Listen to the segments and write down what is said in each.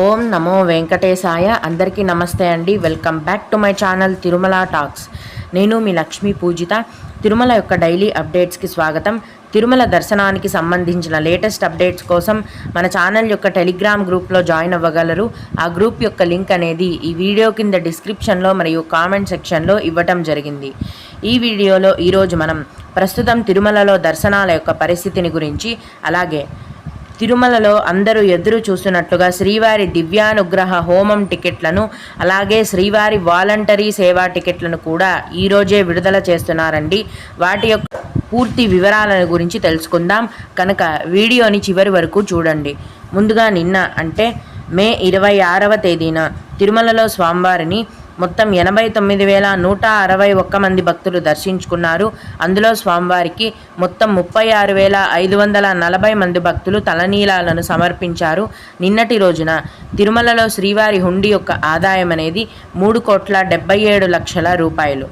ఓం నమో వెంకటేశాయ. అందరికీ నమస్తే అండి. Welcome back to my channel Tirumala talks. నేను మీ లక్ష్మీ పూజిత. తిరుమల యొక్క డైలీ అప్డేట్స్కి స్వాగతం. తిరుమల దర్శనానికి సంబంధించిన లేటెస్ట్ అప్డేట్స్ కోసం మన ఛానల్ యొక్క టెలిగ్రామ్ గ్రూప్లో జాయిన్ అవ్వగలరు. ఆ గ్రూప్ యొక్క లింక్ అనేది ఈ వీడియో కింద డిస్క్రిప్షన్లో మరియు కామెంట్ సెక్షన్లో ఇవ్వటం జరిగింది. ఈ వీడియోలో ఈరోజు మనం ప్రస్తుతం తిరుమలలో దర్శనాల యొక్క పరిస్థితిని గురించి, అలాగే తిరుమలలో అందరూ ఎదురు చూస్తున్నట్లుగా శ్రీవారి దివ్యానుగ్రహ హోమం టికెట్లను, అలాగే శ్రీవారి వాలంటరీ సేవా టికెట్లను కూడా ఈరోజే విడుదల చేస్తున్నారండి. వాటి యొక్క పూర్తి వివరాలను గురించి తెలుసుకుందాం. కనుక వీడియోని చివరి వరకు చూడండి. ముందుగా నిన్న అంటే మే 26వ తేదీన తిరుమలలో స్వామివారిని మొత్తం 89,161 మంది భక్తులు దర్శించుకున్నారు. అందులో స్వామివారికి మొత్తం 36,540 మంది భక్తులు తలనీలాలను సమర్పించారు. నిన్నటి రోజున తిరుమలలో శ్రీవారి హుండీ యొక్క ఆదాయం అనేది 3,77,00,000 రూపాయలు.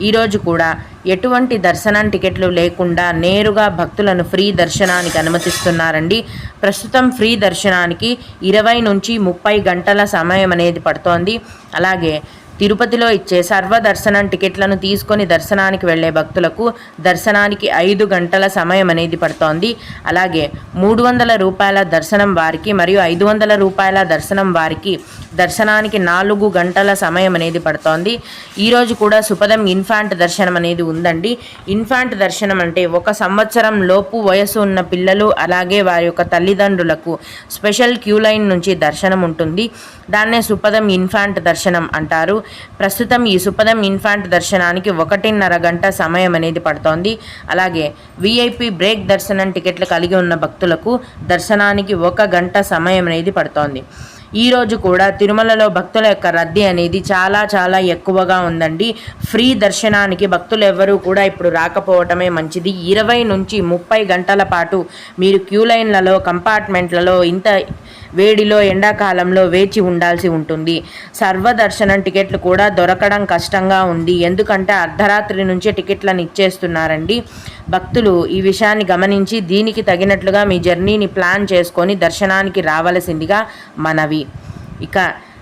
ఈరోజు కూడా ఎటువంటి దర్శనం టికెట్లు లేకుండా నేరుగా భక్తులను ఫ్రీ దర్శనానికి అనుమతిస్తున్నారండి. ప్రస్తుతం ఫ్రీ దర్శనానికి 20 నుంచి 30 గంటల సమయం అనేది పడుతోంది. అలాగే తిరుపతిలో ఇచ్చే సర్వదర్శనం టికెట్లను తీసుకొని దర్శనానికి వెళ్లే భక్తులకు దర్శనానికి 5 గంటల సమయం అనేది పడుతోంది. అలాగే 300 రూపాయల దర్శనం వారికి మరియు 500 రూపాయల దర్శనం వారికి దర్శనానికి 4 గంటల సమయం అనేది పడుతోంది. ఈరోజు కూడా సుపదం ఇన్ఫాంట్ దర్శనం అనేది ఉందండి. ఇన్ఫాంట్ దర్శనం అంటే 1 సంవత్సరం లోపు వయసు ఉన్న పిల్లలు అలాగే వారి యొక్క తల్లిదండ్రులకు స్పెషల్ క్యూ లైన్ నుంచి దర్శనం ఉంటుంది. దాన్నే సుపదం ఇన్ఫాంట్ దర్శనం అంటారు. ప్రస్తుతం ఈ సుపదం ఇన్ఫాంట్ దర్శనానికి 1.5 గంట సమయం అనేది పడుతోంది. అలాగే విఐపి బ్రేక్ దర్శనం టికెట్లు కలిగి ఉన్న భక్తులకు దర్శనానికి 1 గంట సమయం అనేది పడుతోంది. ఈరోజు కూడా తిరుమలలో భక్తుల యొక్క రద్దీ అనేది చాలా ఎక్కువగా ఉందండి. ఫ్రీ దర్శనానికి భక్తులు ఎవరూ కూడా ఇప్పుడు రాకపోవటమే మంచిది. 20 నుంచి 30 గంటల పాటు మీరు క్యూ లైన్లలో, కంపార్ట్మెంట్లలో ఇంత వేడిలో ఎండాకాలంలో వేచి ఉండాల్సి ఉంటుంది. సర్వదర్శనం టికెట్లు కూడా దొరకడం కష్టంగా ఉంది. ఎందుకంటే అర్ధరాత్రి నుంచే టికెట్లను ఇచ్చేస్తున్నారండి. భక్తులు ఈ విషయాన్ని గమనించి దీనికి తగినట్లుగా మీ జర్నీని ప్లాన్ చేసుకొని దర్శనానికి రావలసిందిగా మనవి. ఇక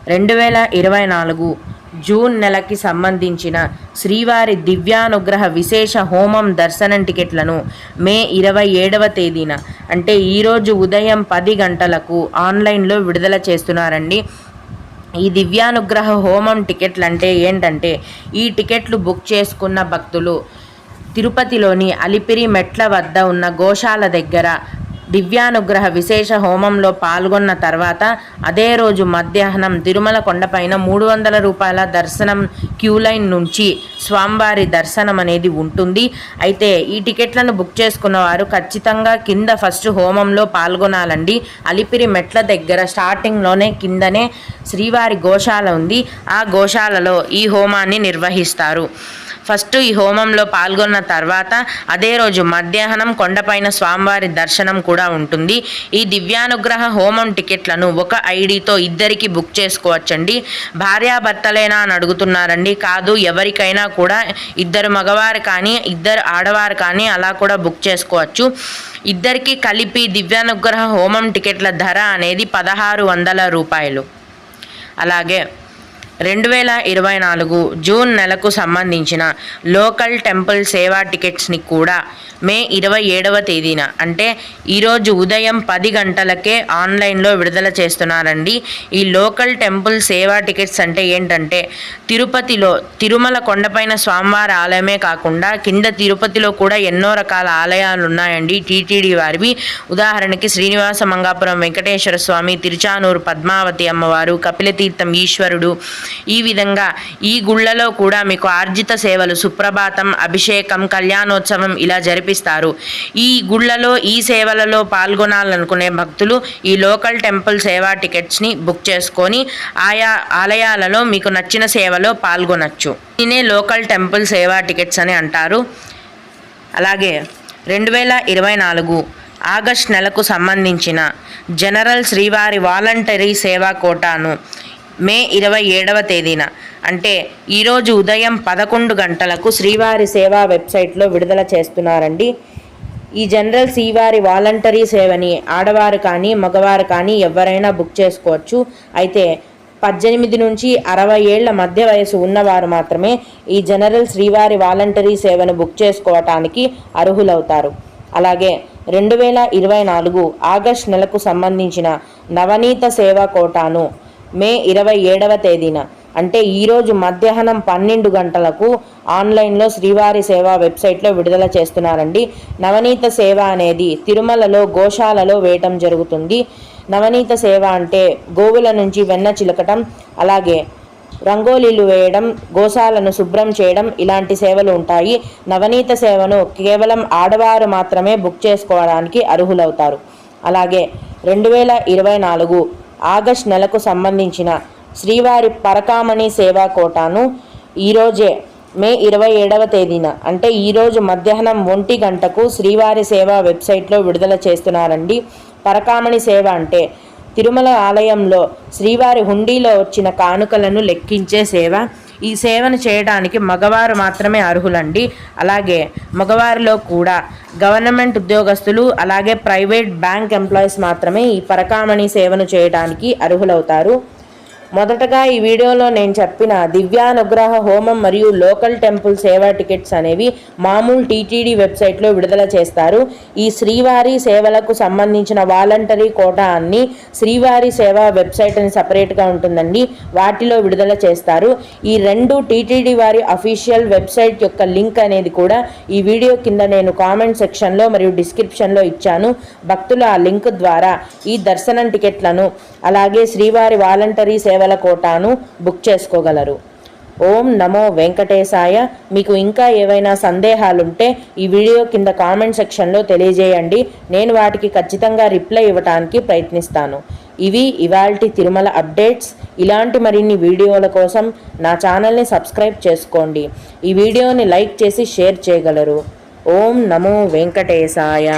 2024 జూన్ నెలకి సంబంధించిన శ్రీవారి దివ్యానుగ్రహ విశేష హోమం దర్శనం టికెట్లను మే 27వ తేదీన అంటే ఈరోజు ఉదయం 10 గంటలకు ఆన్లైన్లో విడుదల చేస్తున్నారండి. ఈ దివ్యానుగ్రహ హోమం టికెట్లు అంటే ఏంటంటే, ఈ టికెట్లు బుక్ చేసుకున్న భక్తులు తిరుపతిలోని అలిపిరి మెట్ల వద్ద ఉన్న గోశాల దగ్గర దివ్యానుగ్రహ విశేష హోమంలో పాల్గొన్న తర్వాత అదే రోజు మధ్యాహ్నం తిరుమల కొండపైన 300 రూపాయల దర్శనం క్యూ లైన్ నుంచి స్వామివారి దర్శనం అనేది ఉంటుంది. అయితే ఈ టికెట్లను బుక్ చేసుకున్న వారు ఖచ్చితంగా కింద ఫస్ట్ హోమంలో పాల్గొనాలండి. అలిపిరి మెట్ల దగ్గర స్టార్టింగ్లోనే కిందనే శ్రీవారి గోశాల ఉంది. ఆ గోశాలలో ఈ హోమాన్ని నిర్వహిస్తారు. ఫస్ట్ ఈ హోమంలో పాల్గొన్న తర్వాత అదే రోజు మధ్యాహ్నం కొండపైన స్వామివారి దర్శనం కూడా ఉంటుంది. ఈ దివ్యానుగ్రహ హోమం టికెట్లను ఒక ఐడితో ఇద్దరికి బుక్ చేసుకోవచ్చండి. భార్యాభర్తలేనా అని అడుగుతున్నారండి. కాదు, ఎవరికైనా కూడా, ఇద్దరు మగవారు కానీ ఇద్దరు ఆడవారు కానీ అలా కూడా బుక్ చేసుకోవచ్చు. ఇద్దరికి కలిపి దివ్యానుగ్రహ హోమం టికెట్ల ధర అనేది 1,600 రూపాయలు. అలాగే 2024 జూన్ నెలకు సంబంధించిన లోకల్ టెంపుల్ సేవా టికెట్స్ని కూడా మే 27వ తేదీన అంటే ఈరోజు ఉదయం 10 గంటలకే ఆన్లైన్లో విడుదల చేస్తున్నారండి. ఈ లోకల్ టెంపుల్ సేవా టికెట్స్ అంటే ఏంటంటే, తిరుపతిలో తిరుమల కొండపైన స్వామివారి ఆలయమే కాకుండా కింద తిరుపతిలో కూడా ఎన్నో రకాల ఆలయాలు ఉన్నాయండి టీటీడీ వారివి. ఉదాహరణకి శ్రీనివాస మంగాపురం వెంకటేశ్వర స్వామి, తిరుచానూరు పద్మావతి అమ్మవారు, కపిలతీర్థం ఈశ్వరుడు, ఈ విధంగా ఈ గుళ్ళలో కూడా మీకు ఆర్జిత సేవలు, సుప్రభాతం, అభిషేకం, కళ్యాణోత్సవం ఇలా జరిపిస్తారు. ఈ గుళ్ళలో ఈ సేవలలో పాల్గొనాలనుకునే భక్తులు ఈ లోకల్ టెంపుల్ సేవా టికెట్స్ని బుక్ చేసుకొని ఆయా ఆలయాలలో మీకు నచ్చిన సేవలో పాల్గొనవచ్చు. దీనే లోకల్ టెంపుల్ సేవా టికెట్స్ అని అంటారు. అలాగే 2024 ఆగస్ట్ నెలకు సంబంధించిన జనరల్ శ్రీవారి వాలంటరీ సేవా కోటాను మే 27వ తేదీన అంటే ఈరోజు ఉదయం 11 గంటలకు శ్రీవారి సేవా వెబ్సైట్లో విడుదల చేస్తున్నారండి. ఈ జనరల్ శ్రీవారి వాలంటరీ సేవని ఆడవారు కానీ మగవారు కానీ ఎవరైనా బుక్ చేసుకోవచ్చు. అయితే 18 నుంచి 60 ఏళ్ల మధ్య వయసు ఉన్నవారు మాత్రమే ఈ జనరల్ శ్రీవారి వాలంటరీ సేవను బుక్ చేసుకోవటానికి అర్హులవుతారు. అలాగే 2024 ఆగస్టు నెలకు సంబంధించిన నవనీత సేవా కోటాను మే 27వ తేదీన అంటే ఈరోజు మధ్యాహ్నం 12 గంటలకు ఆన్లైన్లో శ్రీవారి సేవ వెబ్సైట్లో విడుదల చేస్తున్నారండి. నవనీత సేవ అనేది తిరుమలలో గోశాలలో వేయటం జరుగుతుంది. నవనీత సేవ అంటే గోవుల నుంచి వెన్న చిలకటం, అలాగే రంగోలీలు వేయడం, గోశాలను శుభ్రం చేయడం ఇలాంటి సేవలు ఉంటాయి. నవనీత సేవను కేవలం ఆడవారు మాత్రమే బుక్ చేసుకోవడానికి అర్హులవుతారు. అలాగే 2024 ఆగస్టు నెలకు సంబంధించిన శ్రీవారి పరకామణి సేవా కోటాను ఈరోజే మే 27వ తేదీన అంటే ఈరోజు మధ్యాహ్నం 1 గంటకు శ్రీవారి సేవ వెబ్సైట్లో విడుదల చేస్తున్నారండి. పరకామణి సేవ అంటే తిరుమల ఆలయంలో శ్రీవారి హుండీలో వచ్చిన కానుకలను లెక్కించే సేవ. ఈ సేవను చేయడానికి మగవారు మాత్రమే అర్హులండి. అలాగే మగవారిలో కూడా గవర్నమెంట్ ఉద్యోగస్తులు అలాగే ప్రైవేట్ బ్యాంక్ ఎంప్లాయీస్ మాత్రమే ఈ పరకామణి సేవను చేయడానికి అర్హులవుతారు. మొదటగా ఈ వీడియోలో నేను చెప్పిన దివ్యానుగ్రహ హోమం మరియు లోకల్ టెంపుల్ సేవా టికెట్స్ అనేవి మామూలు టీటీడీ వెబ్సైట్లో విడుదల చేస్తారు. ఈ శ్రీవారి సేవలకు సంబంధించిన వాలంటరీ కోటా అన్ని శ్రీవారి సేవ వెబ్సైట్ అని సపరేట్గా ఉంటుందండి, వాటిలో విడుదల చేస్తారు. ఈ రెండు టీటీడీ వారి అఫీషియల్ వెబ్సైట్ యొక్క లింక్ అనేది కూడా ఈ వీడియో కింద నేను కామెంట్ సెక్షన్లో మరియు డిస్క్రిప్షన్లో ఇచ్చాను. భక్తులు ఆ లింక్ ద్వారా ఈ దర్శనం టికెట్లను అలాగే శ్రీవారి వాలంటరీ సేవల కోటాను బుక్ చేసుకోగలరు. ఓం నమో వెంకటేశాయ. మీకు ఇంకా ఏవైనా సందేహాలుంటే ఈ వీడియో కింద కామెంట్ సెక్షన్లో తెలియజేయండి, నేను వాటికి ఖచ్చితంగా రిప్లై ఇవ్వడానికి ప్రయత్నిస్తాను. ఇవి ఇవాల్టి తిరుమల అప్డేట్స్. ఇలాంటి మరిన్ని వీడియోల కోసం నా ఛానల్ని సబ్స్క్రైబ్ చేసుకోండి. ఈ వీడియోని లైక్ చేసి షేర్ చేయగలరు. ఓం నమో వెంకటేశాయ.